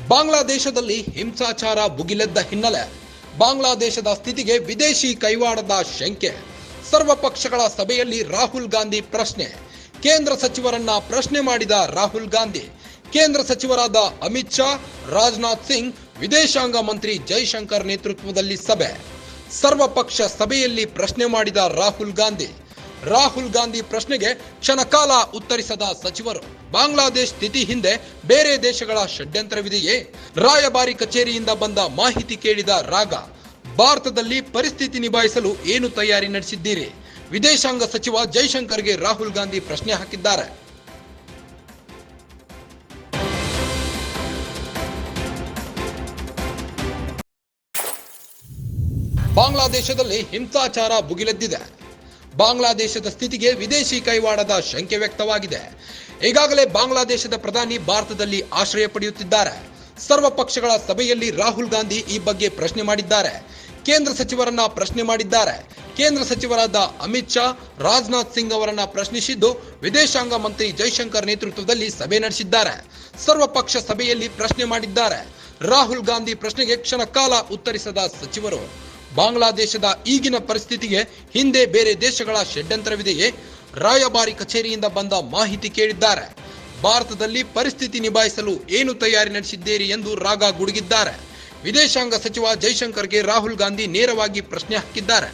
ಬಾಂಗ್ಲಾದೇಶದಲ್ಲಿ ಹಿಂಸಾಚಾರ ಭುಗಿಲೆದ್ದ ಹಿನ್ನೆಲೆ ಬಾಂಗ್ಲಾದೇಶದ ಸ್ಥಿತಿಗೆ ವಿದೇಶಿ ಕೈವಾಡದ ಶಂಕೆ. ಸರ್ವಪಕ್ಷಗಳ ಸಭೆಯಲ್ಲಿ ರಾಹುಲ್ ಗಾಂಧಿ ಪ್ರಶ್ನೆ. ಕೇಂದ್ರ ಸಚಿವರನ್ನ ಪ್ರಶ್ನೆ ಮಾಡಿದ ರಾಹುಲ್ ಗಾಂಧಿ. ಕೇಂದ್ರ ಸಚಿವರಾದ ಅಮಿತ್ ಶಾ, ರಾಜನಾಥ್ ಸಿಂಗ್, ವಿದೇಶಾಂಗ ಮಂತ್ರಿ ಜೈಶಂಕರ್ ನೇತೃತ್ವದಲ್ಲಿ ಸಭೆ. ಸರ್ವಪಕ್ಷ ಸಭೆಯಲ್ಲಿ ಪ್ರಶ್ನೆ ಮಾಡಿದ ರಾಹುಲ್ ಗಾಂಧಿ ಪ್ರಶ್ನೆಗೆ ಕ್ಷಣಕಾಲ ಉತ್ತರಿಸದ ಸಚಿವರು. ಬಾಂಗ್ಲಾದೇಶ ಸ್ಥಿತಿ ಹಿಂದೆ ಬೇರೆ ದೇಶಗಳ ಷಡ್ಯಂತ್ರವಿದೆಯೇ? ರಾಯಭಾರಿ ಕಚೇರಿಯಿಂದ ಬಂದ ಮಾಹಿತಿ ಕೇಳಿದ ರಾಗ. ಭಾರತದಲ್ಲಿ ಪರಿಸ್ಥಿತಿ ನಿಭಾಯಿಸಲು ಏನು ತಯಾರಿ ನಡೆಸಿದ್ದೀರಿ? ವಿದೇಶಾಂಗ ಸಚಿವ ಜೈಶಂಕರ್ಗೆ ರಾಹುಲ್ ಗಾಂಧಿ ಪ್ರಶ್ನೆ ಹಾಕಿದ್ದಾರೆ. ಬಾಂಗ್ಲಾದೇಶದಲ್ಲಿ ಹಿಂಸಾಚಾರ ಭುಗಿಲೆದ್ದಿದೆ. ಬಾಂಗ್ಲಾದೇಶದ ಸ್ಥಿತಿಗೆ ವಿದೇಶಿ ಕೈವಾಡದ ಶಂಕೆ ವ್ಯಕ್ತವಾಗಿದೆ. ಈಗಾಗಲೇ ಬಾಂಗ್ಲಾದೇಶದ ಪ್ರಧಾನಿ ಭಾರತದಲ್ಲಿ ಆಶ್ರಯ ಪಡೆಯುತ್ತಿದ್ದಾರೆ. ಸರ್ವಪಕ್ಷಗಳ ಸಭೆಯಲ್ಲಿ ರಾಹುಲ್ ಗಾಂಧಿ ಈ ಬಗ್ಗೆ ಪ್ರಶ್ನೆ ಮಾಡಿದ್ದಾರೆ. ಕೇಂದ್ರ ಸಚಿವರನ್ನ ಪ್ರಶ್ನೆ ಮಾಡಿದ್ದಾರೆ. ಕೇಂದ್ರ ಸಚಿವರಾದ ಅಮಿತ್ ಶಾ, ರಾಜನಾಥ್ ಸಿಂಗ್ ಅವರನ್ನ ಪ್ರಶ್ನಿಸಿದ್ದು ವಿದೇಶಾಂಗ ಮಂತ್ರಿ ಜೈಶಂಕರ್ ನೇತೃತ್ವದಲ್ಲಿ ಸಭೆ ನಡೆಸಿದ್ದಾರೆ. ಸರ್ವಪಕ್ಷ ಸಭೆಯಲ್ಲಿ ಪ್ರಶ್ನೆ ಮಾಡಿದ್ದಾರೆ. ರಾಹುಲ್ ಗಾಂಧಿ ಪ್ರಶ್ನೆಗೆ ಕ್ಷಣಕಾಲ ಉತ್ತರಿಸದ ಸಚಿವರು ಬಾಂಗ್ಲಾದೇಶದ ಈಗಿನ ಪರಿಸ್ಥಿತಿಗೆ ಹಿಂದೆ ಬೇರೆ ದೇಶಗಳ ಷಡ್ಯಂತ್ರವಿದೆಯೇ? ರಾಯಭಾರಿ ಕಚೇರಿಯಿಂದ ಬಂದ ಮಾಹಿತಿ ಕೇಳಿದ್ದಾರೆ. ಭಾರತದಲ್ಲಿ ಪರಿಸ್ಥಿತಿ ನಿಭಾಯಿಸಲು ಏನು ತಯಾರಿ ನಡೆಸಿದ್ದೀರಿ ಎಂದು ರಾಗ ಗುಡುಗಿದ್ದಾರೆ. ವಿದೇಶಾಂಗ ಸಚಿವ ಜೈಶಂಕರ್ಗೆ ರಾಹುಲ್ ಗಾಂಧಿ ನೇರವಾಗಿ ಪ್ರಶ್ನೆ ಹಾಕಿದ್ದಾರೆ.